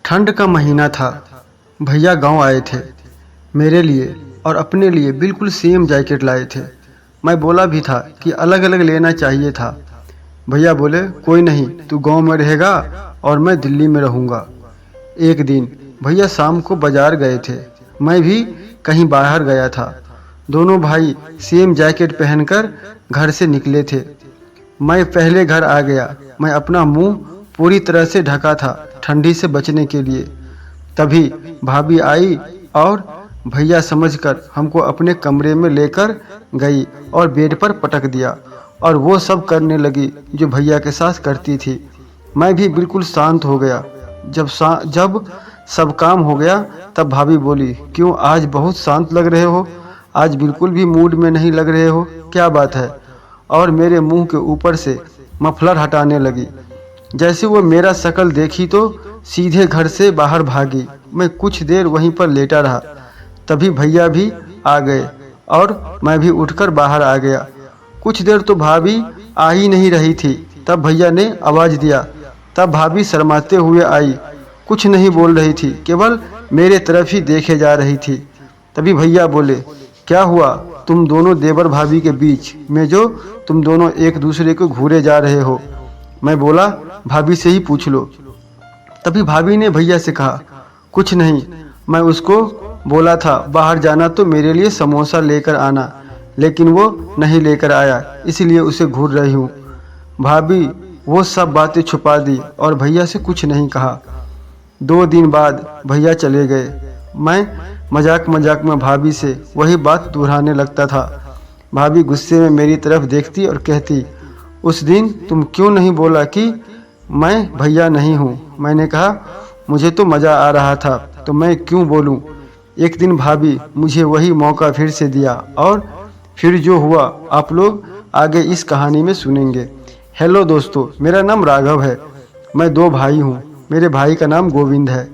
ठंड का महीना था। भैया गांव आए थे। मेरे लिए और अपने लिए बिल्कुल सेम जैकेट लाए थे। मैं बोला भी था कि अलग अलग लेना चाहिए था। भैया बोले कोई नहीं, तू गांव में रहेगा और मैं दिल्ली में रहूँगा। एक दिन भैया शाम को बाजार गए थे। मैं भी कहीं बाहर गया था। दोनों भाई सेम जैकेट पहनकर घर से निकले थे। मैं पहले घर आ गया। मैं अपना मुंह पूरी तरह से ढका था ठंडी से बचने के लिए। तभी भाभी आई और भैया समझकर हमको अपने कमरे में लेकर गई और बेड पर पटक दिया और वो सब करने लगी जो भैया के साथ करती थी। मैं भी बिल्कुल शांत हो गया। जब सब काम हो गया तब भाभी बोली, क्यों आज बहुत शांत लग रहे हो? आज बिल्कुल भी मूड में नहीं लग रहे हो, क्या बात है? और मेरे मुंह के ऊपर से मफलर हटाने लगी। जैसे वो मेरा शक्ल देखी तो सीधे घर से बाहर भागी। मैं कुछ देर वहीं पर लेटा रहा। तभी भैया भी आ गए और मैं भी उठकर बाहर आ गया। कुछ देर तो भाभी आ ही नहीं रही थी। तब भैया ने आवाज़ दिया। तब भाभी शर्माते हुए आई। कुछ नहीं बोल रही थी, केवल मेरे तरफ ही देखे जा रही थी। तभी भैया बोले, क्या हुआ तुम दोनों देवर भाभी के बीच में जो तुम दोनों एक दूसरे को घूरे जा रहे हो? मैं बोला, भाभी से ही पूछ लो। तभी भाभी ने भैया से कहा, कुछ नहीं, मैं उसको बोला था बाहर जाना तो मेरे लिए समोसा लेकर आना, लेकिन वो नहीं लेकर आया, इसलिए उसे घूर रही हूँ। भाभी वो सब बातें छुपा दी और भैया से कुछ नहीं कहा। 2 दिन बाद भैया चले गए। मैं मजाक मजाक में भाभी से वही बात दोहराने लगता था। भाभी गुस्से में मेरी तरफ देखती और कहती, उस दिन तुम क्यों नहीं बोला कि मैं भैया नहीं हूँ? मैंने कहा, मुझे तो मज़ा आ रहा था तो मैं क्यों बोलूँ। एक दिन भाभी मुझे वही मौका फिर से दिया और फिर जो हुआ आप लोग आगे इस कहानी में सुनेंगे। हेलो दोस्तों, मेरा नाम राघव है। मैं 2 भाई हूँ। मेरे भाई का नाम गोविंद है।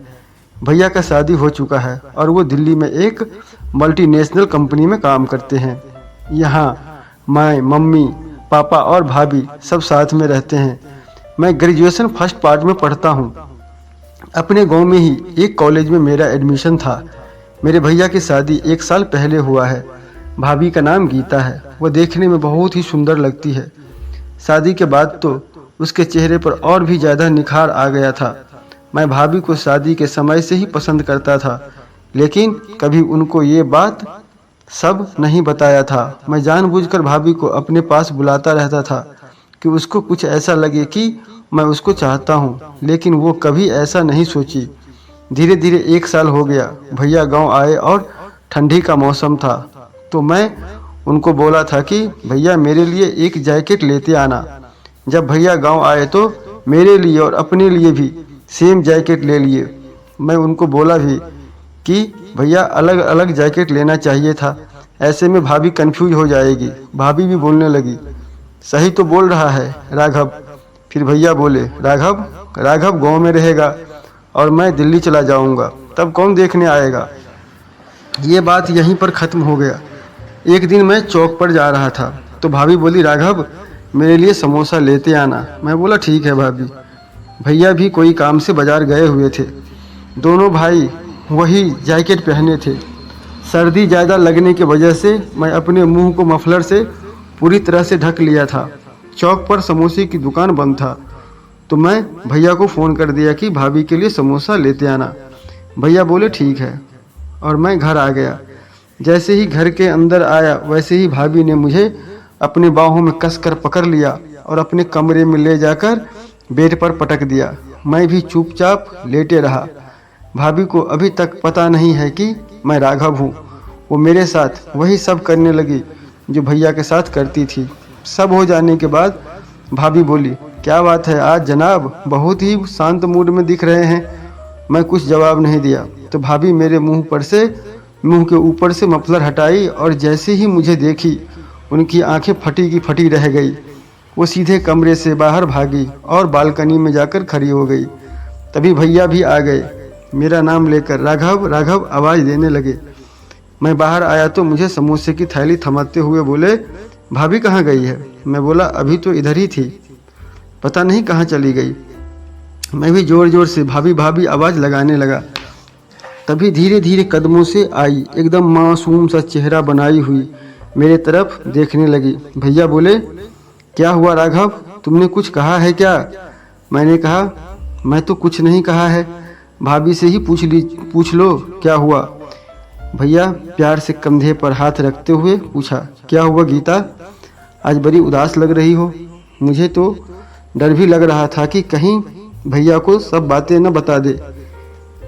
भैया का शादी हो चुका है और वो दिल्ली में एक मल्टीनेशनल कंपनी में काम करते हैं। यहाँ मैं, मम्मी, पापा और भाभी सब साथ में रहते हैं। मैं ग्रेजुएशन फर्स्ट पार्ट में पढ़ता हूँ। अपने गांव में ही एक कॉलेज में मेरा एडमिशन था। मेरे भैया की शादी 1 साल पहले हुआ है। भाभी का नाम गीता है। वो देखने में बहुत ही सुंदर लगती है। शादी के बाद तो उसके चेहरे पर और भी ज़्यादा निखार आ गया था। मैं भाभी को शादी के समय से ही पसंद करता था, लेकिन कभी उनको ये बात सब नहीं बताया था। मैं जानबूझकर भाभी को अपने पास बुलाता रहता था कि उसको कुछ ऐसा लगे कि मैं उसको चाहता हूँ, लेकिन वो कभी ऐसा नहीं सोची। धीरे धीरे 1 साल हो गया। भैया गांव आए और ठंडी का मौसम था, तो मैं उनको बोला था कि भैया मेरे लिए एक जैकेट लेते आना। जब भैया गांव आए तो मेरे लिए और अपने लिए भी सेम जैकेट ले लिए। मैं उनको बोला भी कि भैया अलग अलग जैकेट लेना चाहिए था, ऐसे में भाभी कंफ्यूज हो जाएगी। भाभी भी बोलने लगी, सही तो बोल रहा है राघव। फिर भैया बोले, राघव गांव में रहेगा और मैं दिल्ली चला जाऊंगा, तब कौन देखने आएगा। ये बात यहीं पर ख़त्म हो गया। एक दिन मैं चौक पर जा रहा था तो भाभी बोली, राघव मेरे लिए समोसा लेते आना। मैं बोला, ठीक है भाभी। भैया भी कोई काम से बाजार गए हुए थे। दोनों भाई वही जैकेट पहने थे। सर्दी ज़्यादा लगने की वजह से मैं अपने मुंह को मफलर से पूरी तरह से ढक लिया था। चौक पर समोसे की दुकान बंद था, तो मैं भैया को फ़ोन कर दिया कि भाभी के लिए समोसा लेते आना। भैया बोले ठीक है, और मैं घर आ गया। जैसे ही घर के अंदर आया वैसे ही भाभी ने मुझे अपने बाहों में कसकर पकड़ लिया और अपने कमरे में ले जाकर बेड पर पटक दिया। मैं भी चुपचाप लेटे रहा। भाभी को अभी तक पता नहीं है कि मैं राघव हूँ। वो मेरे साथ वही सब करने लगी जो भैया के साथ करती थी। सब हो जाने के बाद भाभी बोली, क्या बात है आज जनाब, बहुत ही शांत मूड में दिख रहे हैं। मैं कुछ जवाब नहीं दिया तो भाभी मेरे मुंह के ऊपर से मफलर हटाई और जैसे ही मुझे देखी उनकी आंखें फटी की फटी रह गई। वो सीधे कमरे से बाहर भागी और बालकनी में जाकर खड़ी हो गई। तभी भैया भी आ गए। मेरा नाम लेकर राघव आवाज़ देने लगे। मैं बाहर आया तो मुझे समोसे की थैली थमाते हुए बोले, भाभी कहाँ गई है? मैं बोला, अभी तो इधर ही थी, पता नहीं कहाँ चली गई। मैं भी जोर जोर से भाभी भाभी आवाज़ लगाने लगा। तभी धीरे धीरे कदमों से आई, एकदम मासूम सा चेहरा बनाई हुई मेरे तरफ देखने लगी। भैया बोले, क्या हुआ राघव, तुमने कुछ कहा है क्या? मैंने कहा, मैं तो कुछ नहीं कहा है, भाभी से ही पूछ लो क्या हुआ। भैया प्यार से कंधे पर हाथ रखते हुए पूछा, क्या हुआ गीता, आज बड़ी उदास लग रही हो। मुझे तो डर भी लग रहा था कि कहीं भैया को सब बातें न बता दे,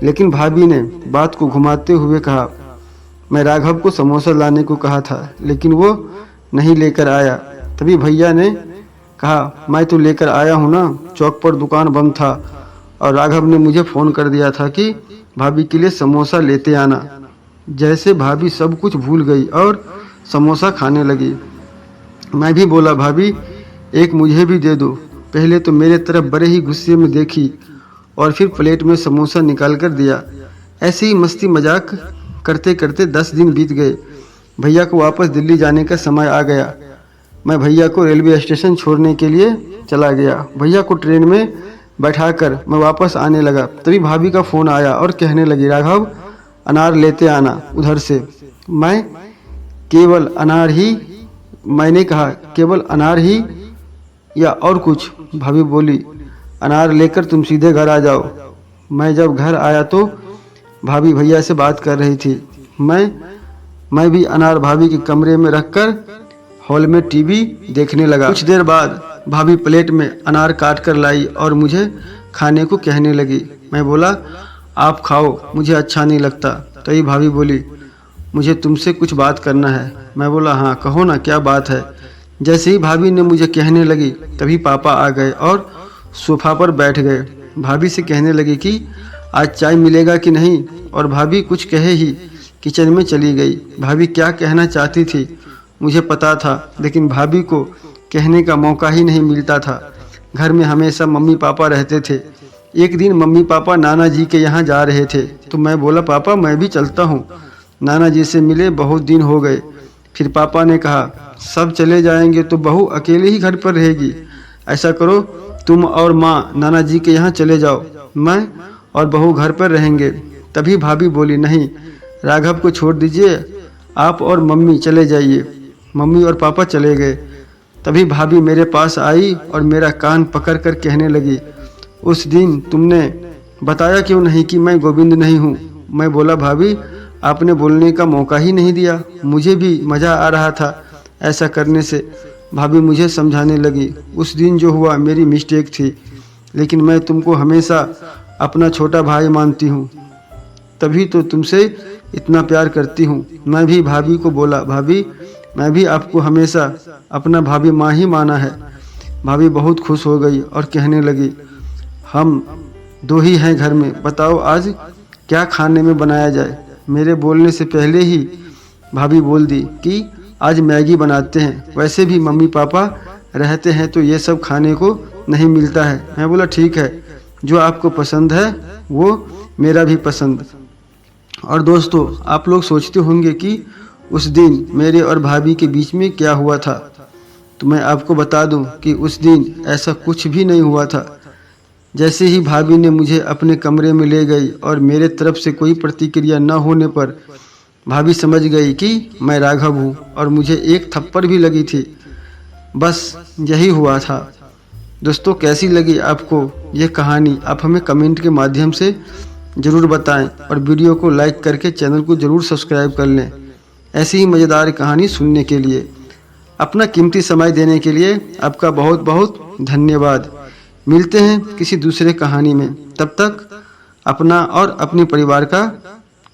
लेकिन भाभी ने बात को घुमाते हुए कहा, मैं राघव को समोसा लाने को कहा था, लेकिन वो नहीं लेकर आया। तभी भैया ने कहा, मैं तो लेकर आया हूँ ना, चौक पर दुकान बंद था और राघव ने मुझे फ़ोन कर दिया था कि भाभी के लिए समोसा लेते आना। जैसे भाभी सब कुछ भूल गई और समोसा खाने लगी। मैं भी बोला, भाभी एक मुझे भी दे दो। पहले तो मेरे तरफ बड़े ही गुस्से में देखी और फिर प्लेट में समोसा निकाल कर दिया। ऐसे ही मस्ती मजाक करते करते 10 दिन बीत गए। भैया को वापस दिल्ली जाने का समय आ गया। मैं भैया को रेलवे स्टेशन छोड़ने के लिए चला गया। भैया को ट्रेन में बैठाकर मैं वापस आने लगा। तभी भाभी का फ़ोन आया और कहने लगी, राघव अनार लेते आना उधर से। मैं केवल अनार ही मैंने कहा, केवल अनार ही या और कुछ? भाभी बोली, अनार लेकर तुम सीधे घर आ जाओ। मैं जब घर आया तो भाभी भैया से बात कर रही थी। मैं भी अनार भाभी के कमरे में रखकर हॉल में टीवी देखने लगा। कुछ देर बाद भाभी प्लेट में अनार काट कर लाई और मुझे खाने को कहने लगी। मैं बोला, आप खाओ, मुझे अच्छा नहीं लगता। तभी भाभी बोली, मुझे तुमसे कुछ बात करना है। मैं बोला, हाँ कहो ना, क्या बात है। जैसे ही भाभी ने मुझे कहने लगी तभी पापा आ गए और सोफा पर बैठ गए। भाभी से कहने लगी कि आज चाय मिलेगा कि नहीं, और भाभी कुछ कहे ही किचन में चली गई। भाभी क्या कहना चाहती थी मुझे पता था, लेकिन भाभी को कहने का मौका ही नहीं मिलता था। घर में हमेशा मम्मी पापा रहते थे। एक दिन मम्मी पापा नाना जी के यहाँ जा रहे थे तो मैं बोला, पापा मैं भी चलता हूँ, नाना जी से मिले बहुत दिन हो गए। फिर पापा ने कहा, सब चले जाएंगे तो बहू अकेले ही घर पर रहेगी। ऐसा करो, तुम और माँ नाना जी के यहाँ चले जाओ, मैं और बहू घर पर रहेंगे। तभी भाभी बोली, नहीं राघव को छोड़ दीजिए, आप और मम्मी चले जाइए। मम्मी और पापा चले गए। तभी भाभी मेरे पास आई और मेरा कान पकड़ कर कहने लगी, उस दिन तुमने बताया क्यों नहीं कि मैं गोविंद नहीं हूँ। मैं बोला, भाभी आपने बोलने का मौका ही नहीं दिया, मुझे भी मज़ा आ रहा था ऐसा करने से। भाभी मुझे समझाने लगी, उस दिन जो हुआ मेरी मिस्टेक थी, लेकिन मैं तुमको हमेशा अपना छोटा भाई मानती हूँ, तभी तो तुमसे इतना प्यार करती हूँ। मैं भी भाभी को बोला, भाभी मैं भी आपको हमेशा अपना भाभी माँ ही माना है। भाभी बहुत खुश हो गई और कहने लगी, हम दो ही हैं घर में, बताओ आज क्या खाने में बनाया जाए। मेरे बोलने से पहले ही भाभी बोल दी कि आज मैगी बनाते हैं, वैसे भी मम्मी पापा रहते हैं तो ये सब खाने को नहीं मिलता है। मैं बोला, ठीक है, जो आपको पसंद है वो मेरा भी पसंद। और दोस्तों, आप लोग सोचते होंगे कि उस दिन मेरे और भाभी के बीच में क्या हुआ था, तो मैं आपको बता दूं कि उस दिन ऐसा कुछ भी नहीं हुआ था। जैसे ही भाभी ने मुझे अपने कमरे में ले गई और मेरे तरफ से कोई प्रतिक्रिया न होने पर भाभी समझ गई कि मैं राघव हूँ और मुझे एक थप्पड़ भी लगी थी। बस यही हुआ था। दोस्तों, कैसी लगी आपको ये कहानी, आप हमें कमेंट के माध्यम से ज़रूर बताएं और वीडियो को लाइक करके चैनल को ज़रूर सब्सक्राइब कर लें ऐसी ही मज़ेदार कहानी सुनने के लिए। अपना कीमती समय देने के लिए आपका बहुत बहुत धन्यवाद। मिलते हैं किसी दूसरे कहानी में, तब तक अपना और अपने परिवार का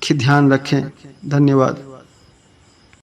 ध्यान रखें। धन्यवाद।